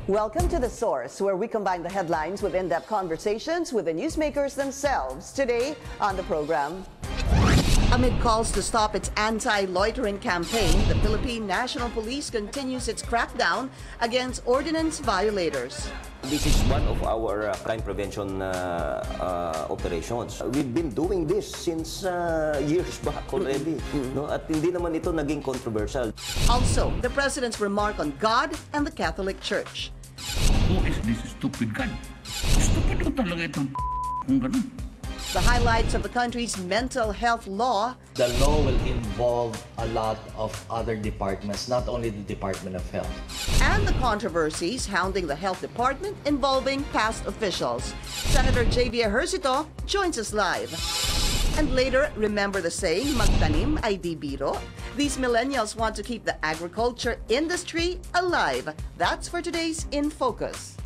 Welcome to The Source, where we combine the headlines with in-depth conversations with the newsmakers themselves. Today on the program, amid calls to stop its anti-loitering campaign, the Philippine National Police continues its crackdown against ordinance violators. This is one of our crime prevention operations. We've been doing this since years back already. No? At hindi naman ito naging controversial. Also, the President's remark on God and the Catholic Church. Who is this stupid God? Stupid o talaga itong kung ganun. The highlights of the country's mental health law. The law will involve a lot of other departments, not only the Department of Health. And the controversies hounding the health department involving past officials. Senator JV Ejercito joins us live. And later, remember the saying, magtanim ay di biro? These millennials want to keep the agriculture industry alive. That's for today's In Focus.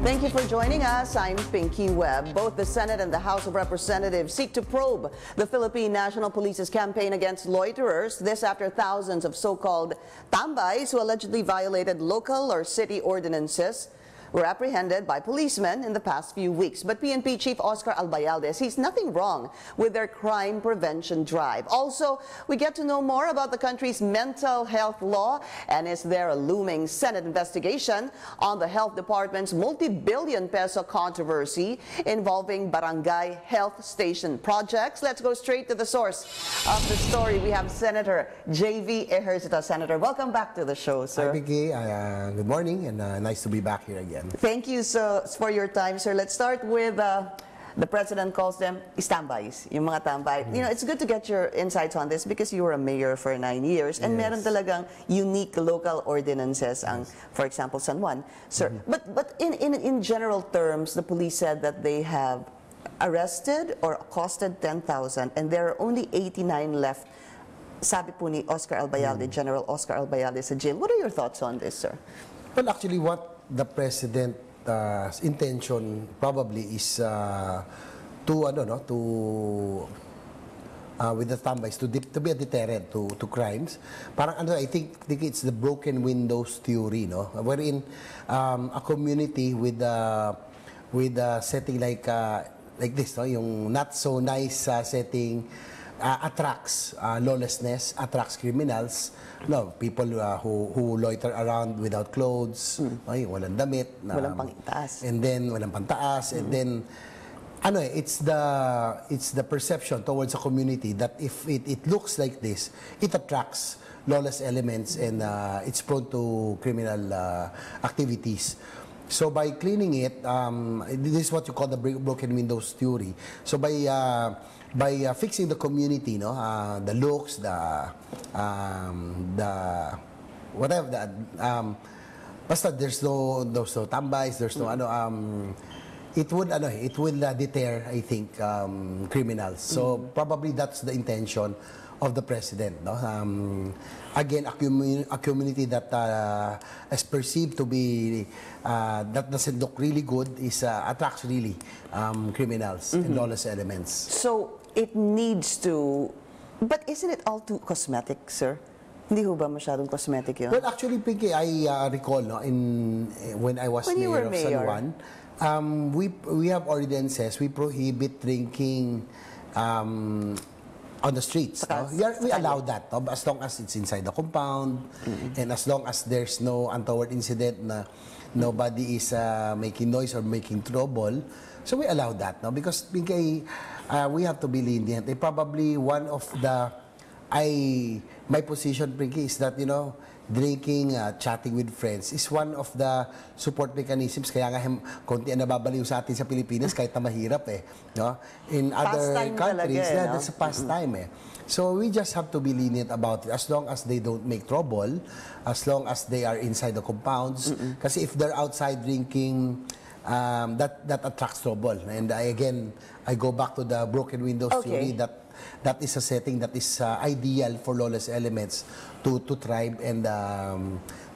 Thank you for joining us. I'm Pinky Webb. Both the Senate and the House of Representatives seek to probe the Philippine National Police's campaign against loiterers. This after thousands of so-called tambays who allegedly violated local or city ordinances were apprehended by policemen in the past few weeks. But PNP Chief Oscar Albayalde sees nothing wrong with their crime prevention drive. Also, we get to know more about the country's mental health law, and is there a looming Senate investigation on the health department's multi-billion peso controversy involving barangay health station projects? Let's go straight to the source of the story. We have Senator JV Ejercito. Senator, welcome back to the show, sir. Hi, Vicky. Good morning, and nice to be back here again. Thank you for your time, sir. Let's start with the President calls them tambays, yung mga tambay. You know, it's good to get your insights on this because you were a mayor for 9 years, and meron talagang unique local ordinances, ang, for example, San Juan, sir. But in general terms, the police said that they have arrested or accosted 10,000, and there are only 89 left. Sabi po ni Oscar Albayalde, General Oscar Albayalde sa jail. What are your thoughts on this, sir? Well, actually, what the President's intention probably is with the tambays to be a deterrent to crimes. Parang I think it's the broken windows theory, no? Wherein a community with a setting like this, no? Yung not so nice setting attracts lawlessness, attracts criminals, no, people who loiter around without clothes, ay, walang damit, walang pangitaas, and then walang pantaas, and then it's the perception towards a community that if it looks like this, it attracts lawless elements, and it's prone to criminal activities. So by cleaning it, this is what you call the broken windows theory. So by fixing the community, no, the looks, the whatever, basta there's no tambays, there's no it will deter, I think, criminals. So probably that's the intention of the President, no? Again, a community that is perceived to be that doesn't look really good is attracts really criminals and lawless elements. So it needs to, but isn't it all too cosmetic, sir? Hindi ho ba masyadong cosmetic yun? Well, actually, Pinky, I recall, no, when I was mayor of San Juan, we have ordinances. We prohibit drinking on the streets. No? We allow that, no? As long as it's inside the compound, and as long as there's no untoward incident, na nobody is making noise or making trouble. So we allow that, no? Because Pinky, we have to be lenient. Probably one of the my position, Pinky, is that, you know, drinking, chatting with friends is one of the support mechanisms. Kaya nga konti ang nababaliw sa atin sa Pilipinas kahit na mahirap, eh, no? In other countries, talaga, that's a pastime, eh. So we just have to be lenient about it as long as they don't make trouble, as long as they are inside the compounds. Kasi if they're outside drinking, that attracts trouble. And I go back to the broken windows theory, that is a setting that is ideal for lawless elements to thrive and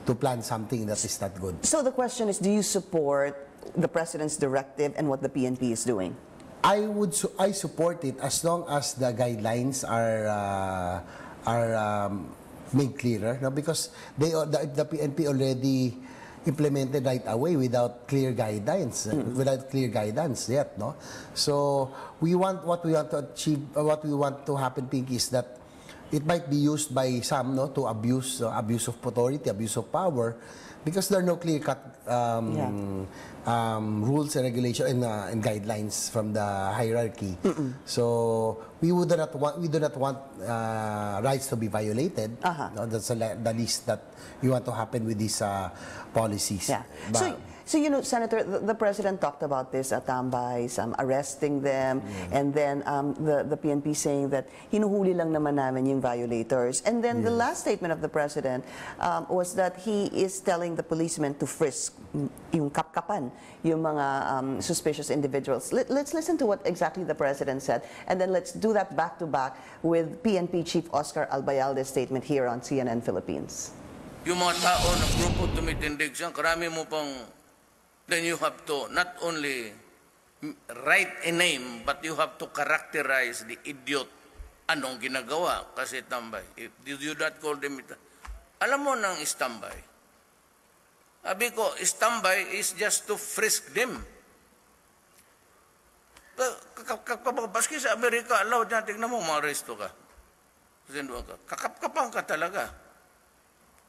to plan something that is not good. So the question is, do you support the President's directive and what the PNP is doing? I support it as long as the guidelines are made clearer, no? Because the PNP already implemented right away without clear guidance, yet, no? So what we want to achieve, what we want to happen, Pinky, is that it might be used by some, no, to abuse of authority, abuse of power, because there are no clear-cut rules and regulations and guidelines from the hierarchy. So we do not want rights to be violated. No, that's the least that we want to happen with these policies. Yeah. So, you know, Senator, the President talked about this at tambays, arresting them, and then the PNP saying that hinuhuli lang naman namin yung violators. And then the last statement of the President was that he is telling the policemen to frisk yung kapkapan, yung mga suspicious individuals. Let's listen to what exactly the President said, and then let's do that back-to-back with PNP Chief Oscar Albayalde's statement here on CNN Philippines. Yung mga tao na grupo tumitindig siya, karami mo pang. Then you have to not only write a name, but you have to characterize the idiot anong ginagawa. Kasi tambay. If you not call them, alam mo nang istambay. Sabi ko, istambay is just to frisk them. Paski sa Amerika, alaw dyan, tignan mo, maaresto ka. Kakapkapang ka talaga.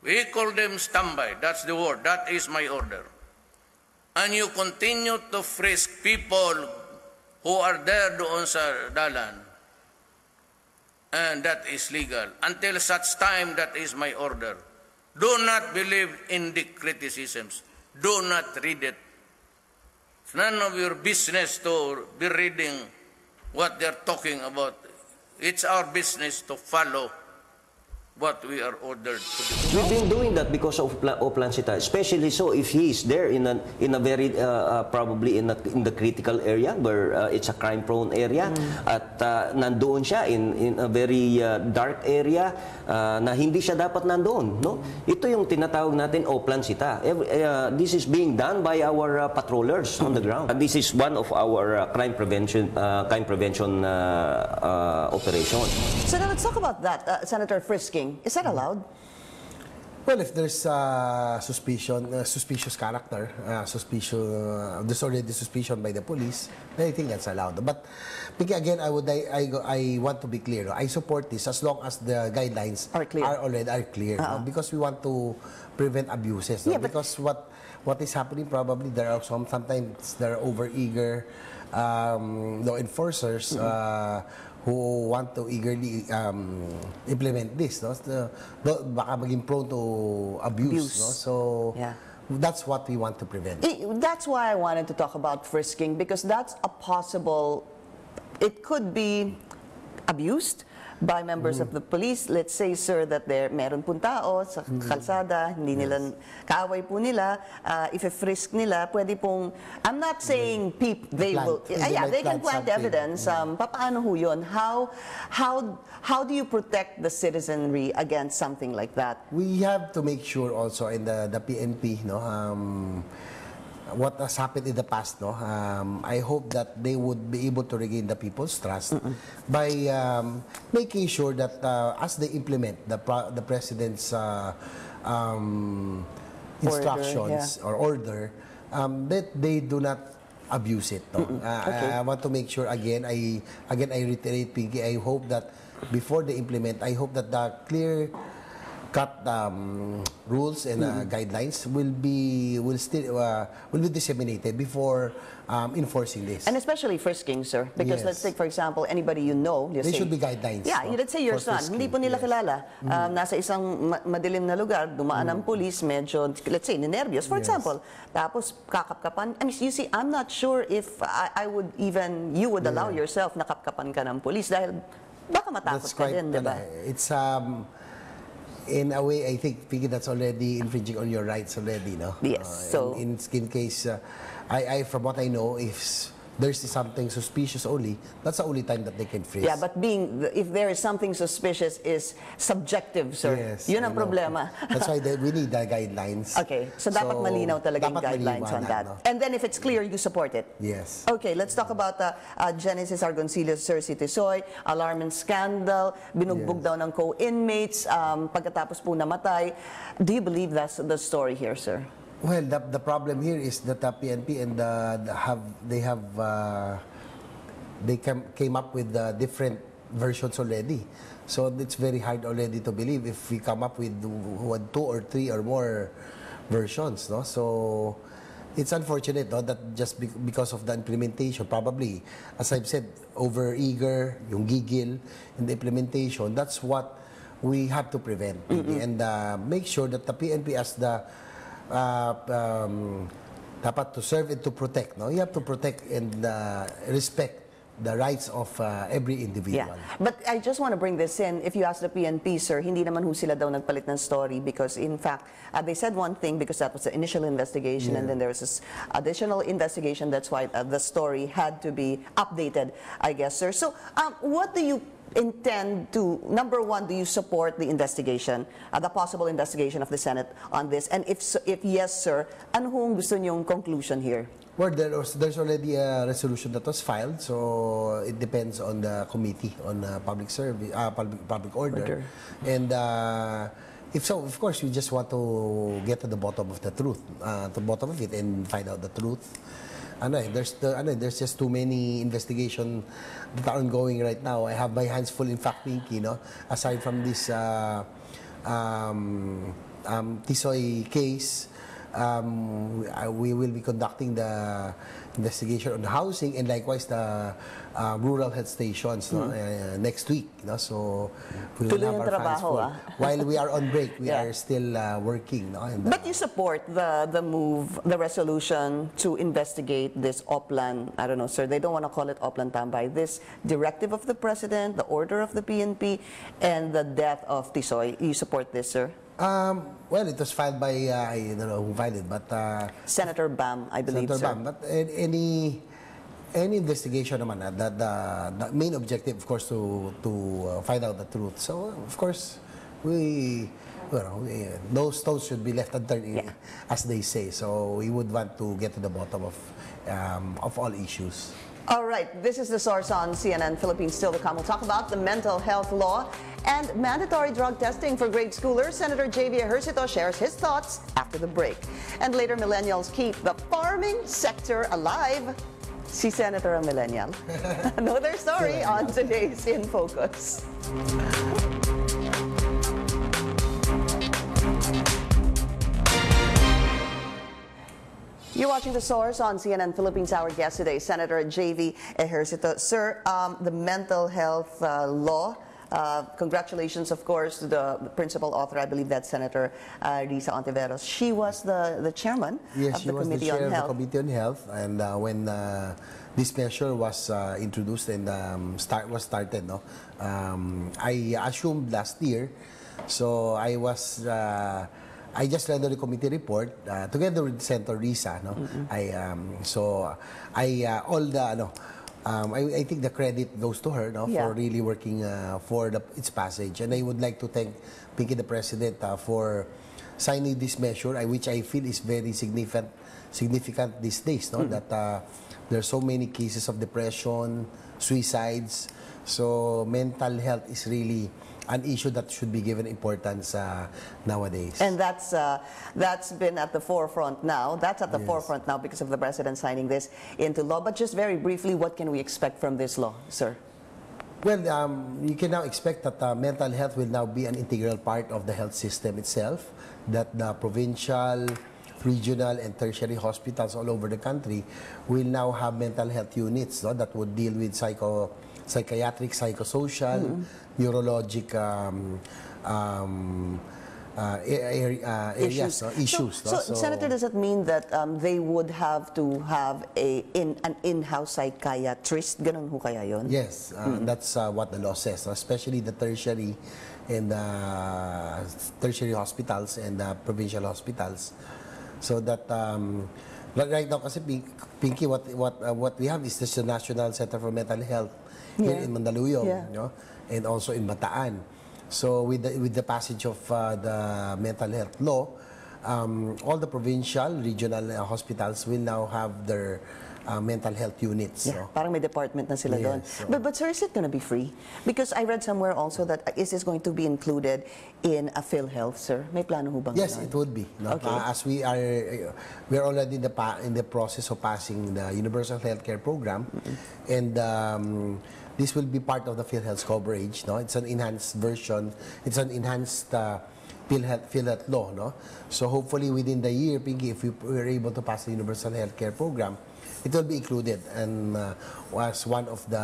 We call them standby. That's the word. That is my order. And you continue to frisk people who are there doon sa dalan. And that is legal. Until such time, that is my order. Do not believe in the criticisms. Do not read it. It's none of your business to be reading what they're talking about. It's our business to follow what we are ordered to do. We've been doing that because of Plancita, especially so if he is there in a very probably in the critical area where it's a crime-prone area at nandoon siya in a very dark area na hindi siya dapat nandoon, no? Ito yung tinatawag natin Plancita. This is being done by our patrollers on the ground. This is one of our crime prevention operations. So now let's talk about that, Senator, frisking. Is that allowed? Well, if there's suspicious character, there's already suspicion by the police, then I think that's allowed. But again, I want to be clear. I support this as long as the guidelines are clear, no? Because we want to prevent abuses. No? Because what is happening, probably there are sometimes there are overeager law enforcers who want to eagerly implement this, no? Baka maging prone to abuse. No? So that's what we want to prevent. That's why I wanted to talk about frisking, because that's a possible, it could be abused by members of the police. Let's say, sir, that meron pong tao sa kalsada, hindi nila, kaaway po nila, if frisk nila, pwede pong, I'm not saying they can plant evidence. Paano ho yun? How do you protect the citizenry against something like that? We have to make sure also in the PNP, no, what has happened in the past, no, I hope that they would be able to regain the people's trust by making sure that as they implement the president's instructions or order, that they do not abuse it. No? I want to make sure again. I reiterate, Pinky. I hope that before they implement, I hope that the clear-cut rules and guidelines will be disseminated before enforcing this. And especially frisking, sir, because let's take, for example, anybody you know. There should be guidelines. Yeah, let's say your son, hindi po nila kilala, nasa isang madilim na lugar, dumaan ang police, medyo, let's say, ninervyos, for example. Tapos, kakapkapan. I mean, you see, I'm not sure if you would allow yourself na kapkapan ka ng police dahil baka matakot ka din, di ba? It's, in a way, I think, Pinky, that's already infringing on your rights already, no? Yes. So in case, from what I know, if there's something suspicious only, that's the only time that they can freeze. Yeah, but if there is something suspicious is subjective, sir. Yes, Yun ang problema. That's why we need the guidelines. Okay, so dapat malinaw talaga yung guidelines on that. No? And then if it's clear, you support it? Yes. Okay, let's talk about Genesis Argoncillo, Sir Tisoy, alarming scandal, binugbog daw ng co-inmates, pagkatapos po namatay. Do you believe that's the story here, sir? Well, the problem here is that the PNP and they came up with different versions already. So it's very hard already to believe if we come up with 2 or 3 or more versions, no? So it's unfortunate, no, that just because of the implementation, probably, as I've said, over-eager, yung gigil in the implementation, that's what we have to prevent. And make sure that the PNP as the dapat to serve and to protect, no? You have to protect and respect the rights of every individual. Yeah. But I just want to bring this in. If you ask the PNP, sir, hindi naman ho sila daw nagpalit ng story because in fact, they said one thing because that was the initial investigation, and then there was this additional investigation. That's why the story had to be updated, I guess, sir. So what do you intend to, number one, do you support the investigation, the possible investigation of the Senate on this? And if yes, sir, ano hong gusto niyong conclusion here? Well, there's already a resolution that was filed, so it depends on the committee on public service, public order. And if so, of course, we just want to get to the bottom of the truth, to the bottom of it, and find out the truth. There's just too many investigations that are ongoing right now. I have my hands full, in fact, Pinky, no? Aside from this Tisoy case, we will be conducting the investigation on the housing and likewise the rural health stations, no? Next week. No? So we will have our hands full. While we are on break, we are still working. No? And, but you support the move, the resolution to investigate this Oplan, I don't know, sir, they don't want to call it Oplan Tambay, this directive of the President, the order of the PNP, and the death of Tisoy. You support this, sir? Well, it was filed by, I don't know who filed it, but... Senator Bam, I believe, Senator sir. Bam, but any investigation naman, the main objective, of course, to find out the truth. So, of course, those stones should be left unturned, as they say. So, we would want to get to the bottom of all issues. All right, this is The Source on CNN Philippines. Still to come, we'll talk about the mental health law and mandatory drug testing for grade schoolers. Senator JV Ejercito shares his thoughts after the break. And later, millennials keep the farming sector alive. Si Senator a millennial. Know their story on today's In Focus. You're watching The Source on CNN Philippines. Our guest today, Senator JV Ejercito. Sir, the mental health law, congratulations, of course, to the principal author. I believe that's Senator Risa Ontiveros. She was the chairman of the Committee on Health. Yes, she was the chair of the Committee on Health. And when this measure was introduced and was started, no, I assumed last year. So I just read the committee report together with Senator Risa. No, I think the credit goes to her, no, for really working for its passage. And I would like to thank Pinky, the President, for signing this measure, which I feel is very significant these days. No, that there are so many cases of depression, suicides. So mental health is really an issue that should be given importance nowadays. And that's been at the forefront now. That's at the forefront now because of the President signing this into law. But just very briefly, what can we expect from this law, sir? Well, you can now expect that mental health will now be an integral part of the health system itself, that the provincial, regional, and tertiary hospitals all over the country will now have mental health units, no, that would deal with psychiatric, psychosocial, neurologic areas, issues. So, Senator, does it mean that they would have to have an in-house psychiatrist? Ganun ho kaya yun? Yes, that's what the law says, especially the tertiary and tertiary hospitals and provincial hospitals, so that Right now, kasi Pinky, what we have is this the National Center for Mental Health here in Mandaluyong, you know, and also in Bataan. So with the passage of the mental health law, all the provincial, regional hospitals will now have their mental health units. Yeah, parang may department na sila doon. So. But sir, is it going to be free? Because I read somewhere also that is this going to be included in a PhilHealth, sir? May plano ho bang Yes, ganon? it would be. No? Okay. As we are already in the process of passing the Universal Healthcare Program, and this will be part of the PhilHealth coverage. No, it's an enhanced version. It's an enhanced PhilHealth law. No, so hopefully within the year, Pinky, if we were able to pass the Universal Healthcare Program, it will be included and was one of the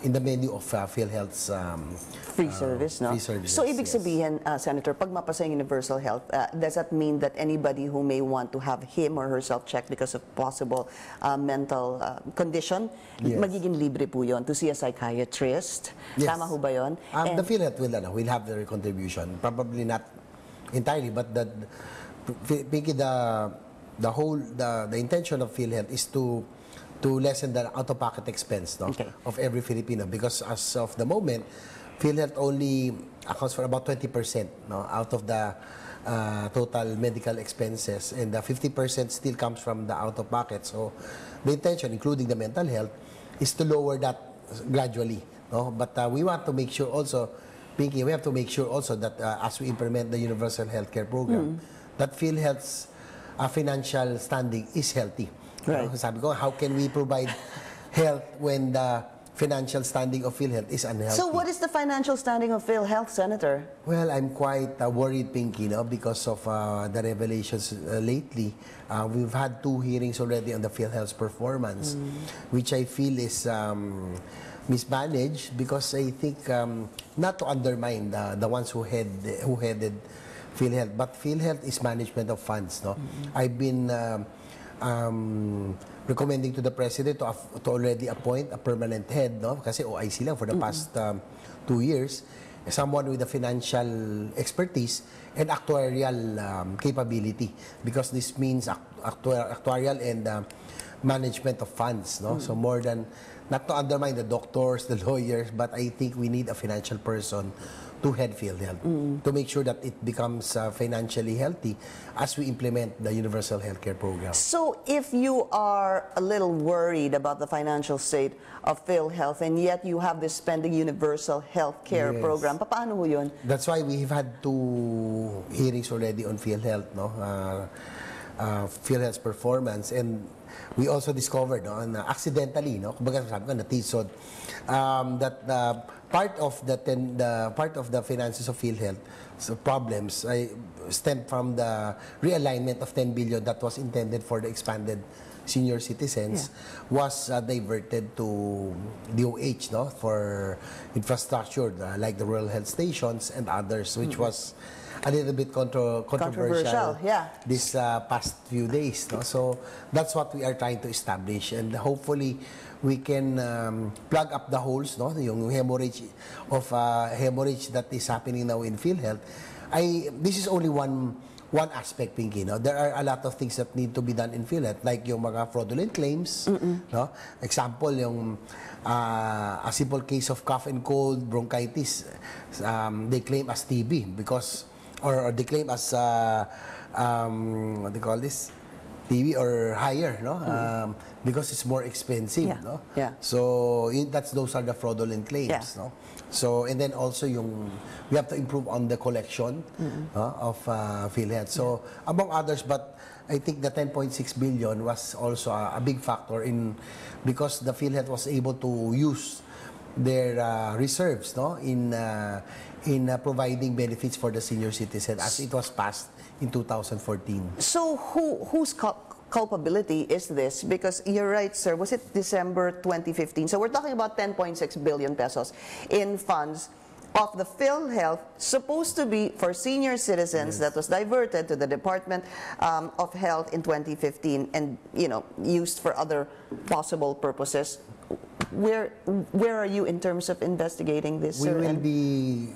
in the menu of PhilHealth's free service, no? Free service, so, ibig sabihin, Senator, pag mapasa yung Universal Health, does that mean that anybody who may want to have him or herself checked because of possible mental condition, magiging libre po yun to see a psychiatrist? Yes. Tama ho ba yun? The PhilHealth will have their contribution. Probably not entirely, but Pinky, the intention of PhilHealth is to lessen the out-of-pocket expense, no, of every Filipino, because as of the moment, PhilHealth only accounts for about 20%, no, out of the total medical expenses, and the 50% still comes from the out-of-pocket. So the intention, including the mental health, is to lower that gradually, no. But we want to make sure also, Pinky, we have to make sure also that as we implement the Universal Healthcare Program, that PhilHealth's financial standing is healthy. Right. Sabi ko, how can we provide health when the financial standing of PhilHealth is unhealthy? So what is the financial standing of PhilHealth, Senator? Well, I'm quite worried, Pinky, no, because of the revelations lately. We've had 2 hearings already on the PhilHealth's performance, which I feel is mismanaged, because I think not to undermine the ones who headed PhilHealth, but PhilHealth is management of funds. No, I've been recommending to the President to already appoint a permanent head, no? Kasi OIC lang for the past 2 years, someone with a financial expertise and actuarial capability, because this means actuarial and management of funds, no? So more than, not to undermine the doctors, the lawyers, but I think we need a financial person to head PhilHealth to make sure that it becomes financially healthy as we implement the Universal Healthcare Program. So if you are a little worried about the financial state of PhilHealth and yet you have this pending Universal Healthcare Program, paano ho yun? That's why we have had 2 hearings already on PhilHealth, no? PhilHealth's performance, and we also discovered, no, accidentally, no, kumbaga sabi ko, natisod, that part of the finances of PhilHealth problems stemmed from the realignment of 10 billion that was intended for the expanded senior citizens, was diverted to DOH, no, for infrastructure like the rural health stations and others, which was a little bit controversial this past few days. No? So that's what we are trying to establish, and hopefully we can plug up the holes, no? Yung hemorrhage that is happening now in PhilHealth. This is only one aspect, Pinky. No? There are a lot of things that need to be done in PhilHealth, like yung mga fraudulent claims. No? Example, yung a simple case of cough and cold, bronchitis, they claim as TB because, or they claim as what do you call this? TB or higher, no? Because it's more expensive, no? So those are the fraudulent claims, no? So, and then also we have to improve on the collection of PhilHealth. So among others, but I think the 10.6 billion was also a big factor because the PhilHealth was able to use their reserves, no, in providing benefits for the senior citizen as it was passed in 2014. So whose culpability is this? Because you're right, sir, was it December 2015? So we're talking about 10.6 billion pesos in funds of the PhilHealth supposed to be for senior citizens that was diverted to the Department of Health in 2015 and, you know, used for other possible purposes. Where are you in terms of investigating this, sir? We will be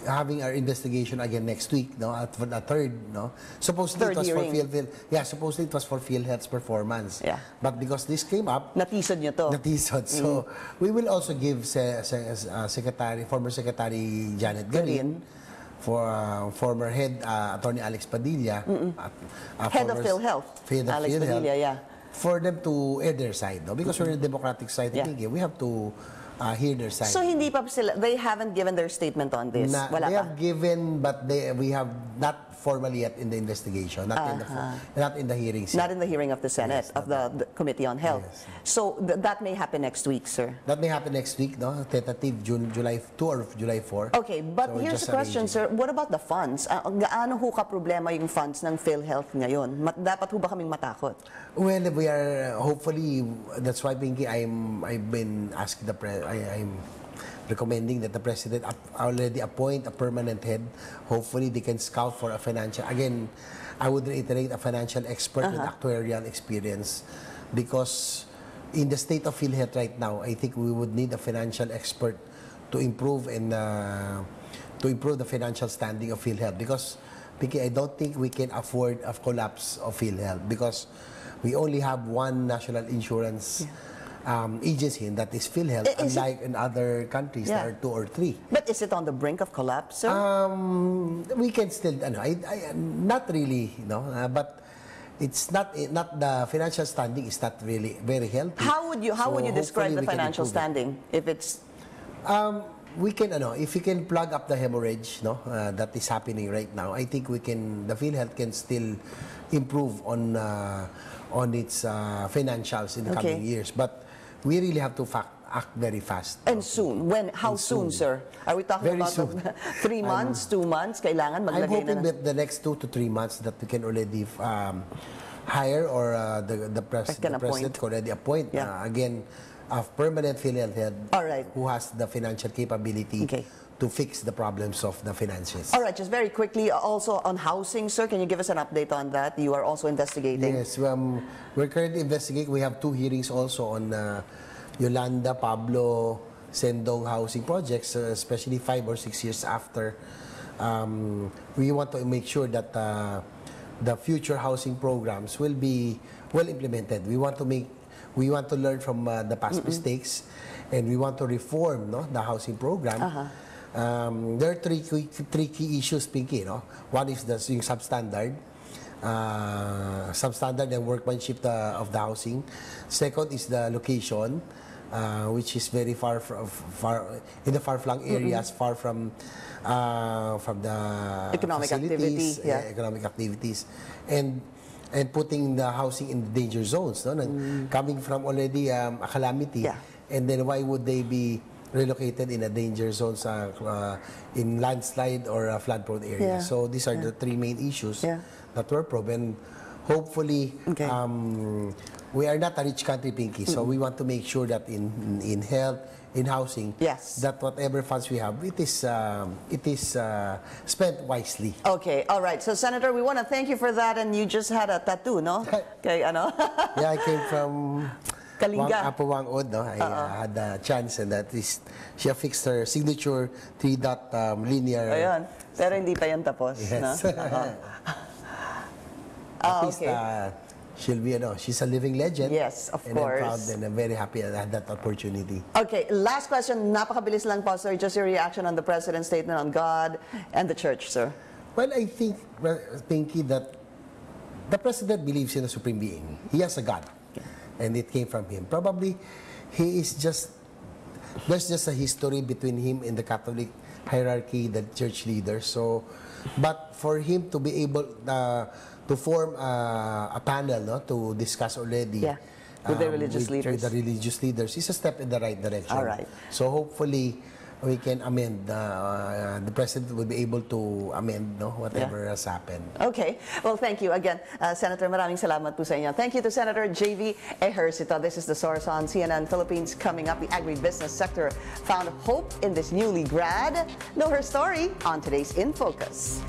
having our investigation again next week, no, at the third, no. Supposedly Third it was hearing. for PhilHealth. Yeah, supposedly it was for PhilHealth's performance. Yeah. But because this came up, Natisod nyo to. natisod. So we will also give former Secretary Janet Garin, for former head Attorney Alex Padilla, Head of PhilHealth, Alex Padilla, yeah. for them to air their side, no? Because we're in a democratic side, Yeah. we have to hear their side. So hindi pa sila, they haven't given their statement on this? Wala they pa? have given, but we have not formally yet in the investigation, not in the hearings. Not in the hearing of the Senate, Yes, of the Committee on Health. Yes. So that may happen next week, sir. That may happen next week, no? Tentative July 2 or July 4. Okay, but So we're here's just the question, arranging. sir. What about the funds? Gaano ho ka problema yung funds ng PhilHealth ngayon? Dapat ho ba kaming matakot? Well, we are hopefully, that's why, Pinky, I've been asking I'm recommending that the President already appoint a permanent head. Hopefully, they can scout for a financial, again, I would reiterate, a financial expert with actuarial experience, because in the state of PhilHealth right now, I think we would need a financial expert to improve the financial standing of PhilHealth, because Pinky, I don't think we can afford a collapse of PhilHealth, because we only have one national insurance agency, and that is PhilHealth, unlike in other countries there are 2 or 3. But is it on the brink of collapse, sir? We can still, not really, but it's not the financial standing is not really very healthy. How would you describe the financial standing if it's? We can, if we can plug up the hemorrhage, that is happening right now, I think the PhilHealth can still improve on its financials in the coming years. But we really have to act very fast. And soon. How soon, sir? Are we talking Very about soon. 3 months, 2 months? Kailangan maglagay I'm hoping na. that the next 2 to 3 months that we can already hire, or the president can already appoint again a permanent PhilHealth head who has the financial capability to fix the problems of the finances. All right, just very quickly, also on housing, sir, can you give us an update on that? You are also investigating. Yes, we're currently investigating. We have 2 hearings also on Yolanda, Pablo, Sendong housing projects, especially 5 or 6 years after. We want to make sure that the future housing programs will be well implemented. We want to learn from the past mistakes, and we want to reform the housing program. There are three key issues, Pinky. One is yung substandard and workmanship of the housing. Second is the location, which is very far in the far-flung areas, far from the economic activity, economic activities, and putting the housing in the danger zones, coming from already a calamity, and then why would they be relocated in a danger zones in landslide or flood-prone areas? So these are the 3 main issues that were proven. Hopefully, we are not a rich country, Pinky, so we want to make sure that in health, in housing, that whatever funds we have, it is spent wisely. Okay, all right. So, Senator, we want to thank you for that, and you just had a tattoo, no? Okay, ano? Yeah, I came from Kalinga. Wangod, no? I had a chance, and that is, she affixed her signature 3-dot linear. Ayun. Pero hindi pa yan tapos, yes. No? At least, she'll be, she's a living legend. Yes, of course. And I'm proud and I'm very happy I had that opportunity. Okay, last question. Napakabilis lang po, sir. Just your reaction on the President's statement on God and the Church, sir. Well, I think, Pinky, that the President believes in a supreme being. He has a God. And it came from him. Probably, there's just a history between him and the Catholic hierarchy, the church leaders. So, but for him to be able to form a panel, to discuss already with the religious leaders. With the religious leaders is a step in the right direction. All right. So hopefully we can amend. The President will be able to amend whatever has happened. Okay. Well, thank you again, Senator. Maraming salamat po sa inyo. Thank you to Senator JV Ejercito. This is The Source on CNN Philippines. Coming up, the agribusiness sector found hope in this newly grad. Know her story on today's In Focus.